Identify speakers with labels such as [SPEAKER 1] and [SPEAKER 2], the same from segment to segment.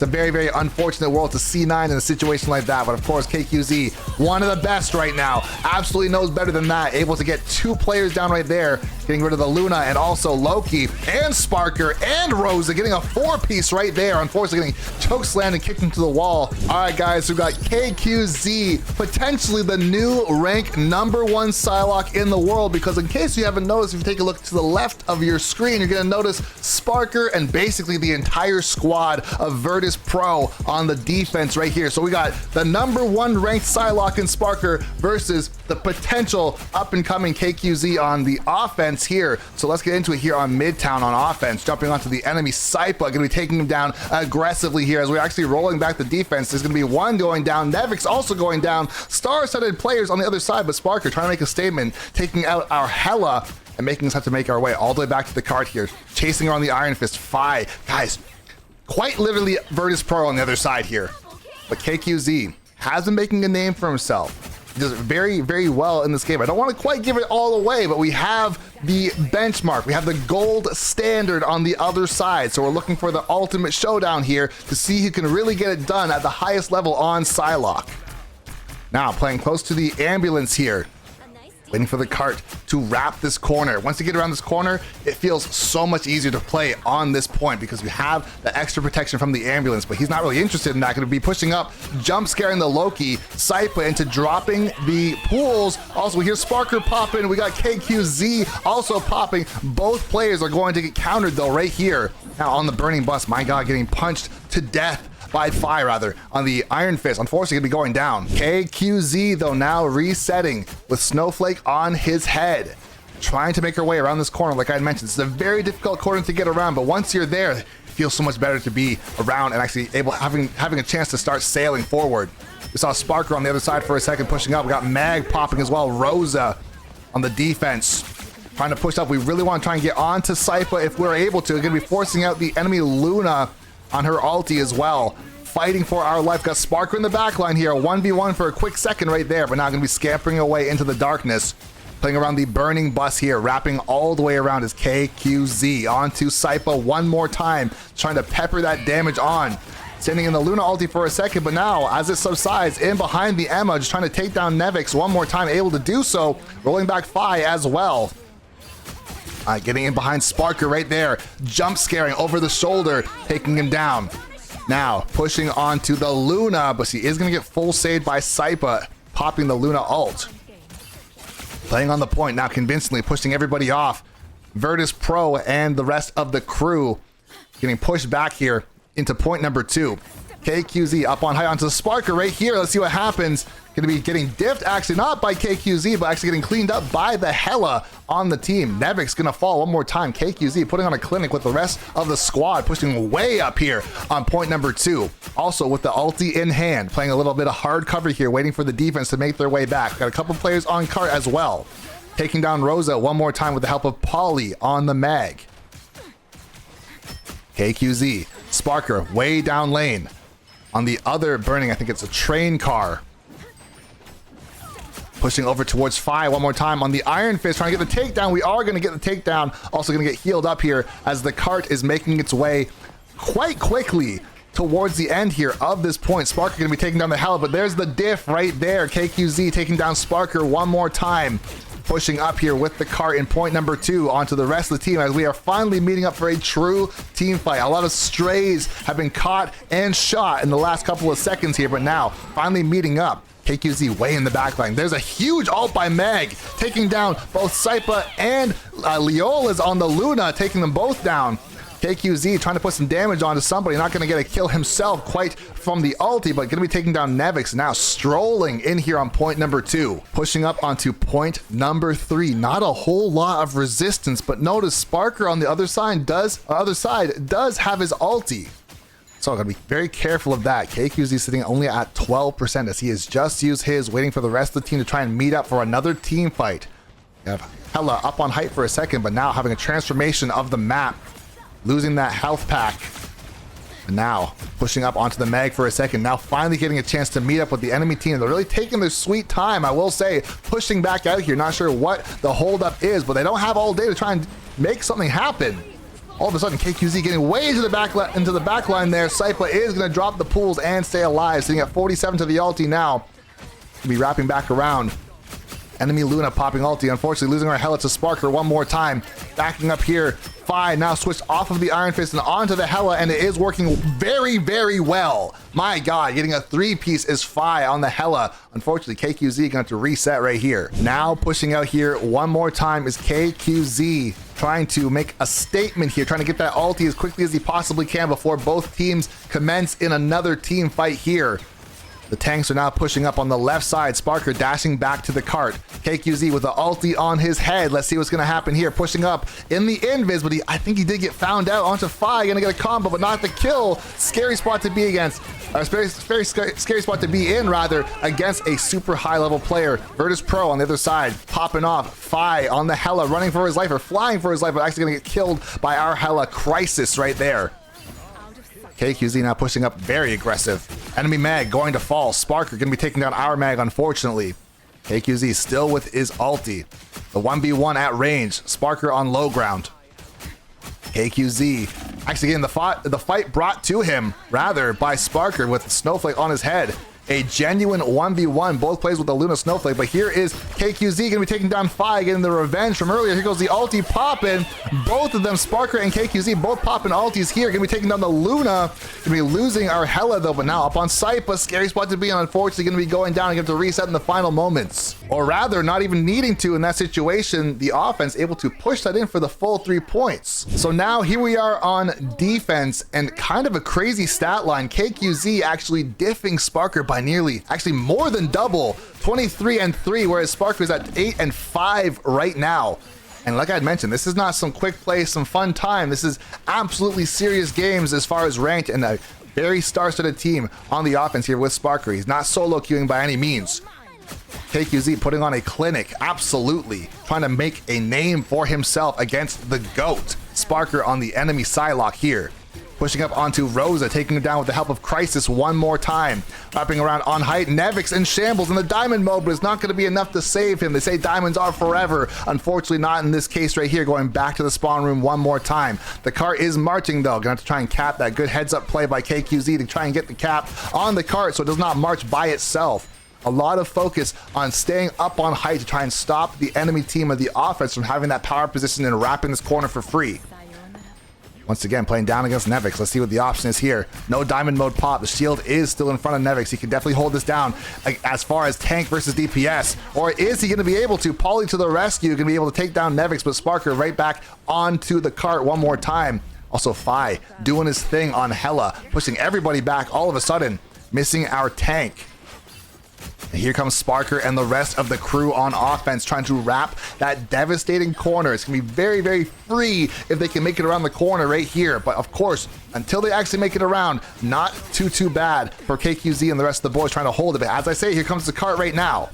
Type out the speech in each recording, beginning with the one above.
[SPEAKER 1] It's a very, very unfortunate world to C9 in a situation like that, but of course KQZ, one of the best right now, absolutely knows better than that, able to get 2 players down right there, getting rid of the Luna and also Loki and SPARKR and Rosa, getting a 4-piece right there, unfortunately getting chokeslammed and kicked into the wall. All right guys, we've got KQZ, potentially the new rank #1 Psylocke in the world, because in case you haven't noticed, if you take a look to the left of your screen, you're gonna notice SPARKR and basically the entire squad of Virtus Pro on the defense right here. So we got the #1 ranked Psylocke and SPARKR versus the potential up and coming KQZ on the offense here. So let's get into it here on Midtown on offense. Jumping onto the enemy Psypa, gonna be taking him down aggressively here as we're actually rolling back the defense. There's gonna be one going down, Nevix also going down, star-studded players on the other side, but SPARKR trying to make a statement, taking out our Hela and making us have to make our way all the way back to the cart here, chasing around the Iron Fist. Guys, quite literally Virtus Pro on the other side here. But KQZ has been making a name for himself. He does very, very well in this game. I don't want to quite give it all away, but we have the benchmark. We have the gold standard on the other side. So we're looking for the ultimate showdown here to see who can really get it done at the highest level on Psylocke. Now playing close to the ambulance here, waiting for the cart to wrap this corner. Once you get around this corner, it feels so much easier to play on this point because we have the extra protection from the ambulance, but he's not really interested in that. Going to be pushing up, jump scaring the Loki, Psypa into dropping the pools. Also, we hear SPARKR popping. We got KQZ also popping. Both players are going to get countered though right here. Now on the burning bus, my God, getting punched to death by fire rather on the Iron Fist. Unfortunately gonna be going down. KQZ though now resetting with Snowflake on his head, trying to make her way around this corner. Like I mentioned, it's a very difficult corner to get around, but once you're there, it feels so much better to be around and actually having a chance to start sailing forward. We saw SPARKR on the other side for a second pushing up. We got Mag popping as well. Rosa on the defense trying to push up. We really want to try and get onto Psypa if we're able to. We're gonna be forcing out the enemy Luna on her ulti as well, fighting for our life. Got SPARKR in the back line here, 1v1 for a quick second right there, but now gonna be scampering away into the darkness, playing around the burning bus here, wrapping all the way around is KQZ onto Psypa one more time, trying to pepper that damage on, sending in the Luna ulti for a second, but now as it subsides in behind the Emma, just trying to take down Nevix one more time, able to do so, rolling back Phi as well. Getting in behind SPARKR right there, jump scaring over the shoulder, taking him down. Now pushing onto the Luna, but she is going to get full saved by Psypa, popping the Luna ult. Playing on the point now convincingly, pushing everybody off. Virtus Pro and the rest of the crew getting pushed back here into point #2. KQZ up on high onto the SPARKR right here. Let's see what happens. Going to be getting diffed, actually not by KQZ, but actually getting cleaned up by the Hela on the team. Nevix going to fall one more time. KQZ putting on a clinic with the rest of the squad, pushing way up here on point #2. Also with the ulti in hand, playing a little bit of hard cover here, waiting for the defense to make their way back. Got a couple players on cart as well. Taking down Rosa one more time with the help of Polly on the Mag. KQZ, SPARKR way down lane. On the other burning, I think it's a train car. Pushing over towards Phi one more time on the Iron Fist, trying to get the takedown. We are going to get the takedown. Also going to get healed up here as the cart is making its way quite quickly towards the end here of this point. SPARKR going to be taking down the Hela, but there's the diff right there. KQZ taking down SPARKR one more time. Pushing up here with the cart in point #2 onto the rest of the team as we are finally meeting up for a true team fight. A lot of strays have been caught and shot in the last couple of seconds here, but now finally meeting up. KQZ way in the backline. There's a huge ult by Meg, taking down both Psypa and Leola's on the Luna, taking them both down. KQZ trying to put some damage onto somebody, not going to get a kill himself quite from the ulti, but going to be taking down Nevix now, strolling in here on point #2. Pushing up onto point #3. Not a whole lot of resistance, but notice SPARKR on the other side does have his ulti. So I'm going to be very careful of that. KQZ sitting only at 12% as he has just used his, waiting for the rest of the team to try and meet up for another team fight. We have Hela up on height for a second, but now having a transformation of the map, losing that health pack. And now pushing up onto the Mag for a second, now finally getting a chance to meet up with the enemy team. They're really taking their sweet time, I will say, pushing back out here. Not sure what the holdup is, but they don't have all day to try and make something happen. All of a sudden, KQZ getting way into the back line there. Psylocke is going to drop the pools and stay alive, sitting at 47 to the ulti now. Be wrapping back around. Enemy Luna popping ulti, unfortunately losing our Hela to SPARKR one more time. Backing up here, Fi now switched off of the Iron Fist and onto the Hela, and it is working very, very well. My God, getting a 3-piece is Fi on the Hela. Unfortunately, KQZ going to reset right here. Now pushing out here one more time is KQZ, trying to make a statement here, trying to get that ulti as quickly as he possibly can before both teams commence in another team fight here. The tanks are now pushing up on the left side. SPARKR dashing back to the cart. KQZ with the ulti on his head. Let's see what's going to happen here. Pushing up in the invis, but I think he did get found out onto Fi. Going to get a combo, but not the kill. Scary spot to be against. Very scary spot to be in, rather, against a super high-level player. Virtus Pro on the other side, popping off. Fi on the Hela, running for his life, or flying for his life, but actually going to get killed by our Hela. Crisis right there. KQZ now pushing up very aggressive. Enemy mag going to fall. SPARKR going to be taking down our mag, unfortunately. KQZ still with his ulti. The 1v1 at range. SPARKR on low ground. KQZ actually getting the fight brought to him, rather, by SPARKR with Snowflake on his head. A genuine 1v1, both plays with the Luna Snowflake, but here is KQZ going to be taking down Fi, getting the revenge from earlier. Here goes the ulti popping. Both of them, SPARKR and KQZ, both popping ultis here. Going to be taking down the Luna. Going to be losing our Hela, though, but now up on Psylocke. Scary spot to be on, unfortunately, going to be going down and get to reset in the final moments. Or rather, not even needing to in that situation, the offense able to push that in for the full 3 points. So now here we are on defense, and kind of a crazy stat line. KQZ actually diffing SPARKR by nearly, actually more than double, 23-3, whereas SPARKR is at 8-5 right now. And like I had mentioned, this is not some quick play, some fun time. This is absolutely serious games as far as ranked, and a very star-studded team on the offense here with SPARKR. He's not solo queuing by any means. KQZ putting on a clinic, absolutely, trying to make a name for himself against the GOAT. SPARKR on the enemy Psylocke here. Pushing up onto Rosa, taking him down with the help of Crisis one more time. Wrapping around on height, Nevix in shambles in the diamond mode, but it's not going to be enough to save him. They say diamonds are forever. Unfortunately, not in this case right here, going back to the spawn room one more time. The cart is marching, though. Gonna have to try and cap that. Good heads-up play by KQZ to try and get the cap on the cart so it does not march by itself. A lot of focus on staying up on height to try and stop the enemy team of the offense from having that power position and wrapping this corner for free. Once again, playing down against Nevix. Let's see what the option is here. No diamond mode pop. The shield is still in front of Nevix. He can definitely hold this down as far as tank versus DPS. Or is he going to be able to? Polly to the rescue. Going to be able to take down Nevix, but SPARKR right back onto the cart one more time. Also, Fi doing his thing on Hela, pushing everybody back all of a sudden, missing our tank. And here comes SPARKR and the rest of the crew on offense, trying to wrap that devastating corner. It's going to be very, very free if they can make it around the corner right here. But of course, until they actually make it around, not too bad for KQZ and the rest of the boys trying to hold it. But as I say, here comes the cart right now.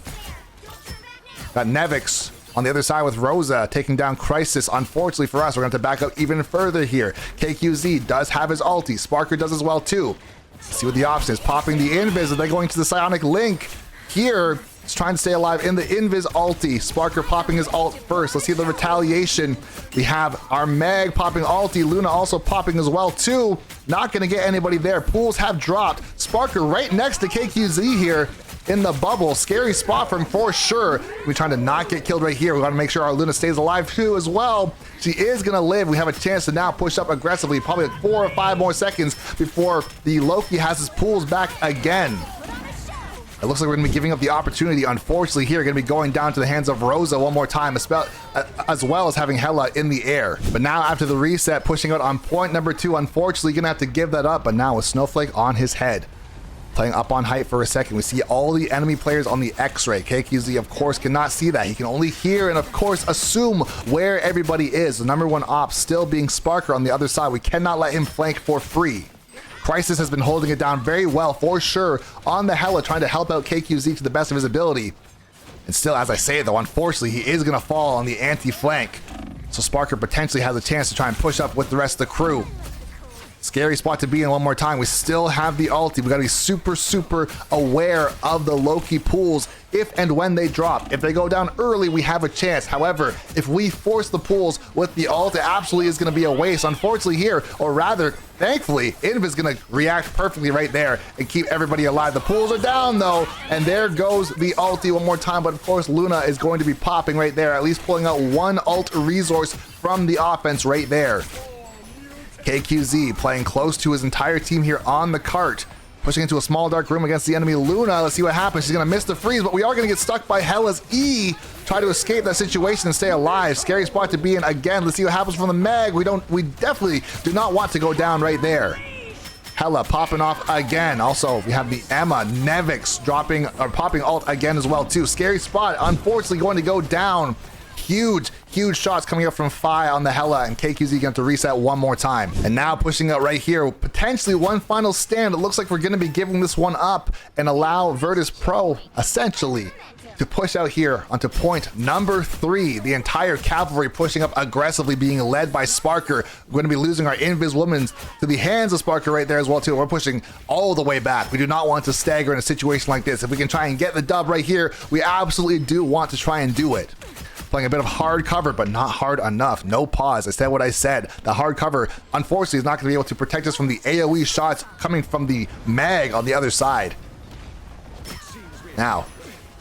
[SPEAKER 1] Got Nevix on the other side with Rosa taking down Crisis. Unfortunately for us, we're going to back up even further here. KQZ does have his ulti. SPARKR does as well too. Let's see what the option is. Popping the invis, and then going to the psionic link. Here, he's trying to stay alive in the invis ulti. SPARKR popping his ult first. Let's see the retaliation. We have our Meg popping ulti. Luna also popping as well too. Not going to get anybody there. Pools have dropped. SPARKR right next to KQZ here in the bubble. Scary spot for him for sure. We're trying to not get killed right here. We got to make sure our Luna stays alive too as well. She is going to live. We have a chance to now push up aggressively. Probably like 4 or 5 more seconds before the Loki has his pools back again. It looks like we're going to be giving up the opportunity, unfortunately, here. Going to be going down to the hands of Rosa one more time, as well as having Hela in the air. But now, after the reset, pushing out on point number 2, unfortunately, going to have to give that up. But now with Snowflake on his head, playing up on height for a second, we see all the enemy players on the X-ray. KQZ, of course, cannot see that. He can only hear and, of course, assume where everybody is. The number 1 op still being SPARKR on the other side. We cannot let him flank for free. Crisis has been holding it down very well, for sure, on the Hela, trying to help out KQZ to the best of his ability. And still, as I say, though, unfortunately, he is going to fall on the anti-flank. So SPARKR potentially has a chance to try and push up with the rest of the crew. Scary spot to be in one more time. We still have the ulti. We got to be super, super aware of the Loki pools if and when they drop. If they go down early, we have a chance. However, if we force the pools with the ult, it absolutely is going to be a waste. Unfortunately here, or rather, thankfully, Inv is going to react perfectly right there and keep everybody alive. The pools are down though, and there goes the ulti one more time. But of course, Luna is going to be popping right there, at least pulling out one ult resource from the offense right there. KQZ playing close to his entire team here on the cart, pushing into a small dark room against the enemy Luna. Let's see what happens. She's gonna miss the freeze, but we are gonna get stuck by Hela's E. Try to escape that situation and stay alive. Scary spot to be in again. Let's see what happens from the Meg. We definitely do not want to go down right there. Hela popping off again. Also, we have the Emma Nevix dropping or popping ult again as well too. Scary spot, unfortunately going to go down. Huge shots coming up from Fi on the Hela, and KQZ going to reset one more time. And now pushing out right here, potentially one final stand. It looks like we're going to be giving this one up and allow Virtus Pro essentially to push out here onto point number 3. The entire cavalry pushing up aggressively, being led by SPARKR. We're going to be losing our Invis Women's to the hands of SPARKR right there as well too. We're pushing all the way back. We do not want to stagger in a situation like this. If we can try and get the dub right here, we absolutely do want to try and do it. Playing a bit of hard cover, but not hard enough. No pause. I said what I said. The hard cover, unfortunately, is not going to be able to protect us from the AoE shots coming from the Mag on the other side. Now,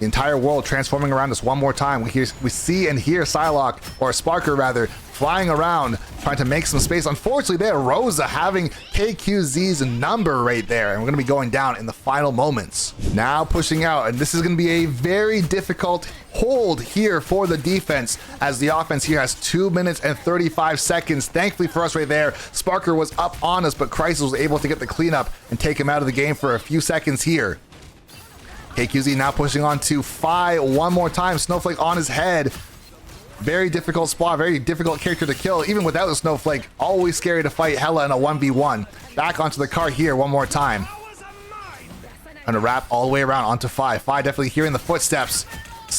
[SPEAKER 1] the entire world transforming around us one more time. We see and hear Psylocke, or SPARKR rather, flying around, trying to make some space. Unfortunately, there, Rosa having KQZ's number right there, and we're going to be going down in the final moments. Now pushing out, and this is going to be a very difficult hold here for the defense, as the offense here has 2 minutes and 35 seconds. Thankfully for us right there, SPARKR was up on us, but Crisis was able to get the cleanup and take him out of the game for a few seconds here. KQZ now pushing on to Fi one more time. Snowflake on his head. Very difficult spot, very difficult character to kill. Even without the Snowflake, always scary to fight Hela in a 1v1. Back onto the cart here one more time. Gonna wrap all the way around onto Fi. Fi definitely hearing the footsteps.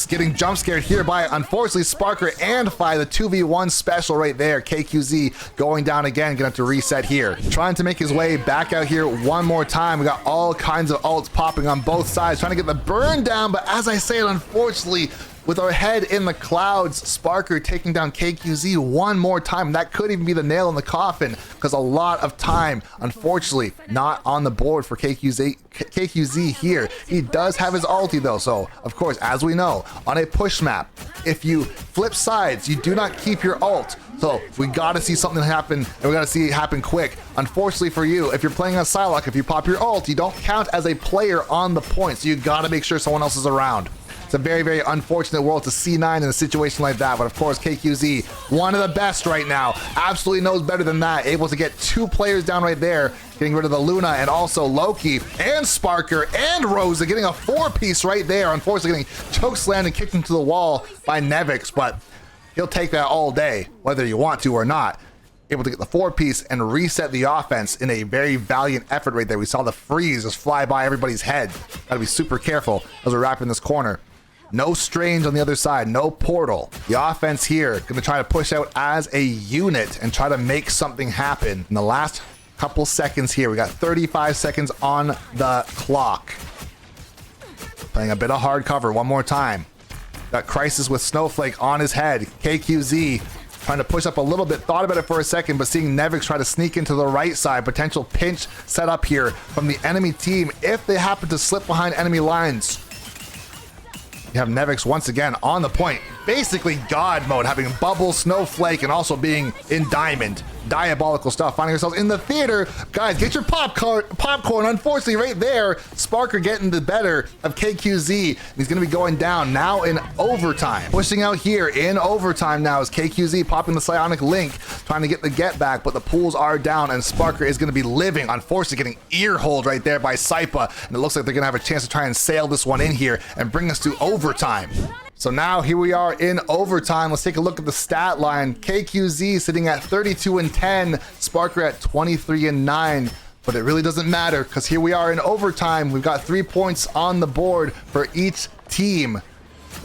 [SPEAKER 1] Getting jump scared here by, unfortunately, SPARKR and Fi, the 2v1 special right there. KQZ going down again, gonna have to reset here. Trying to make his way back out here one more time. We got all kinds of ults popping on both sides, trying to get the burn down, but as I say it, unfortunately, with our head in the clouds, SPARKR taking down KQZ one more time. That could even be the nail in the coffin, because a lot of time, unfortunately, not on the board for KQZ here. He does have his ulti though, so of course, as we know, on a push map, if you flip sides, you do not keep your ult. So we gotta see something happen, and we gotta see it happen quick. Unfortunately for you, if you're playing on Psylocke, if you pop your ult, you don't count as a player on the point, so you gotta make sure someone else is around. It's a very, very unfortunate world to C9 in a situation like that, but of course KQZ, one of the best right now, absolutely knows better than that, able to get 2 players down right there, getting rid of the Luna and also Loki and SPARKR and Rosa, getting a 4-piece right there, unfortunately getting chokeslammed and kicked into the wall by Nevix, but he'll take that all day, whether you want to or not. Able to get the 4-piece and reset the offense in a very valiant effort right there. We saw the freeze just fly by everybody's head. Gotta be super careful as we're wrapping this corner. No Strange on the other side, no Portal. The offense here gonna try to push out as a unit and try to make something happen. In the last couple seconds here, we got 35 seconds on the clock. Playing a bit of hard cover one more time. Got Crisis with Snowflake on his head. KQZ trying to push up a little bit, thought about it for a second, but seeing Nevix try to sneak into the right side. Potential pinch set up here from the enemy team if they happen to slip behind enemy lines. You have Nevix once again on the point, basically God mode, having Bubble, Snowflake, and also being in Diamond. Diabolical stuff. Finding ourselves in the theater. Guys, get your popcorn. Unfortunately, right there, SPARKR getting the better of KQZ. He's going to be going down now in overtime. Pushing out here in overtime now is KQZ popping the Psionic Link, trying to get the get back, but the pools are down, and SPARKR is going to be living, unfortunately getting ear hold right there by Saipa, and it looks like they're going to have a chance to try and sail this one in here and bring us to overtime. So now here we are in overtime. Let's take a look at the stat line. KQZ sitting at 32-10, SPARKR at 23-9. But it really doesn't matter, because here we are in overtime. We've got 3 points on the board for each team.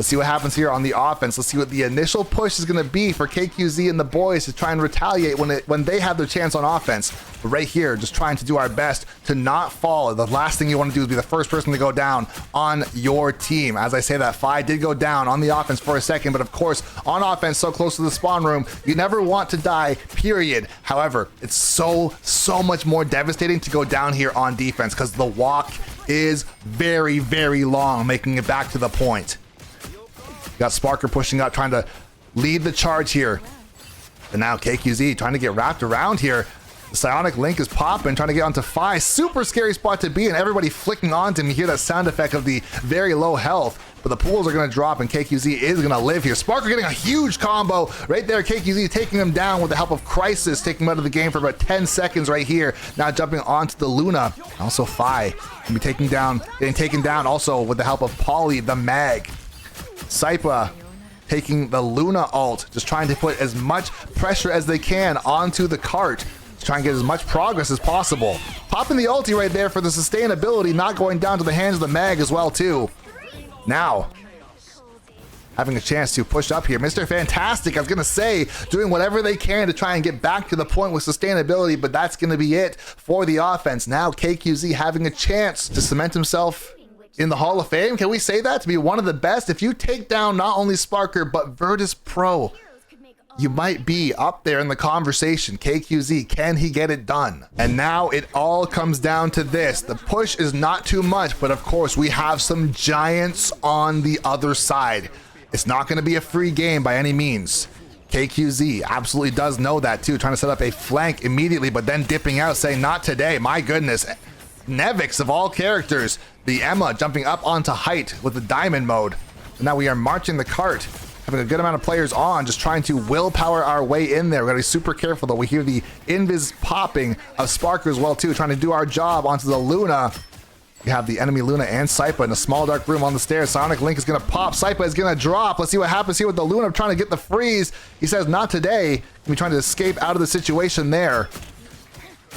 [SPEAKER 1] Let's see what happens here on the offense. Let's see what the initial push is going to be for KQZ and the boys to try and retaliate when they have their chance on offense. But right here, just trying to do our best to not fall. The last thing you want to do is be the first person to go down on your team. As I say that, Fi did go down on the offense for a second, but of course, on offense, so close to the spawn room, you never want to die, period. However, it's so much more devastating to go down here on defense because the walk is very, very long, making it back to the point. Got SPARKR pushing up, trying to lead the charge here. And now KQZ trying to get wrapped around here. The psionic link is popping, trying to get onto Fi. Super scary spot to be, and everybody flicking onto him. You hear that sound effect of the very low health. But the pools are going to drop, and KQZ is going to live here. SPARKR getting a huge combo right there. KQZ taking him down with the help of Crisis, taking him out of the game for about 10 seconds right here. Now jumping onto the Luna. Also Fi can be getting taken down also with the help of Polly, the Mag. Saipa taking the Luna ult, just trying to put as much pressure as they can onto the cart. Try and get as much progress as possible. Popping the ulti right there for the sustainability, not going down to the hands of the Mag as well too. Now, having a chance to push up here. Mr. Fantastic, I was gonna say, doing whatever they can to try and get back to the point with sustainability, but that's gonna be it for the offense. Now KQZ having a chance to cement himself in the Hall of Fame. Can we say that? To be one of the best? If you take down not only SPARKR, but Virtus Pro, you might be up there in the conversation. KQZ, can he get it done? And now it all comes down to this. The push is not too much, but of course we have some giants on the other side. It's not going to be a free game by any means. KQZ absolutely does know that too, trying to set up a flank immediately, but then dipping out, saying not today. My goodness. Nevix of all characters, the Emma jumping up onto height with the diamond mode. And now we are marching the cart, having a good amount of players on, just trying to willpower our way in there. We gotta be super careful though. We hear the invis popping of SPARKR as well too, trying to do our job onto the Luna. We have the enemy Luna and Saipa in a small dark room on the stairs. Sonic Link is gonna pop, Saipa is gonna drop. Let's see what happens here with the Luna trying to get the freeze. He says not today. We're trying to escape out of the situation there.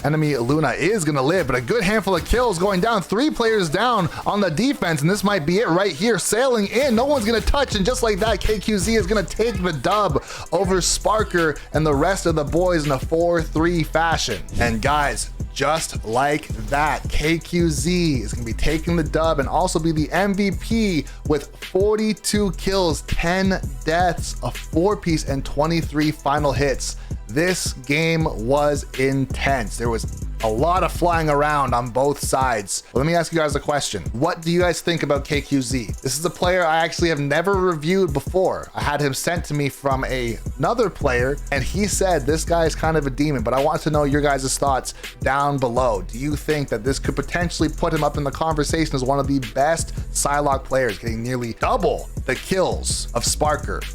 [SPEAKER 1] Enemy Luna is going to live, but a good handful of kills going down. 3 players down on the defense, and this might be it right here. Sailing in, no one's going to touch, and just like that, KQZ is going to take the dub over SPARKR and the rest of the boys in a 4-3 fashion. And guys, just like that, KQZ is going to be taking the dub and also be the MVP with 42 kills, 10 deaths, a 4-piece, and 23 final hits. This game was intense. There was a lot of flying around on both sides. Let me ask you guys a question. What do you guys think about KQZ? This is a player I actually have never reviewed before. I had him sent to me from another player, and he said this guy is kind of a demon, but I want to know your guys' thoughts down below. Do you think that this could potentially put him up in the conversation as one of the best Psylocke players, getting nearly double the kills of SPARKR?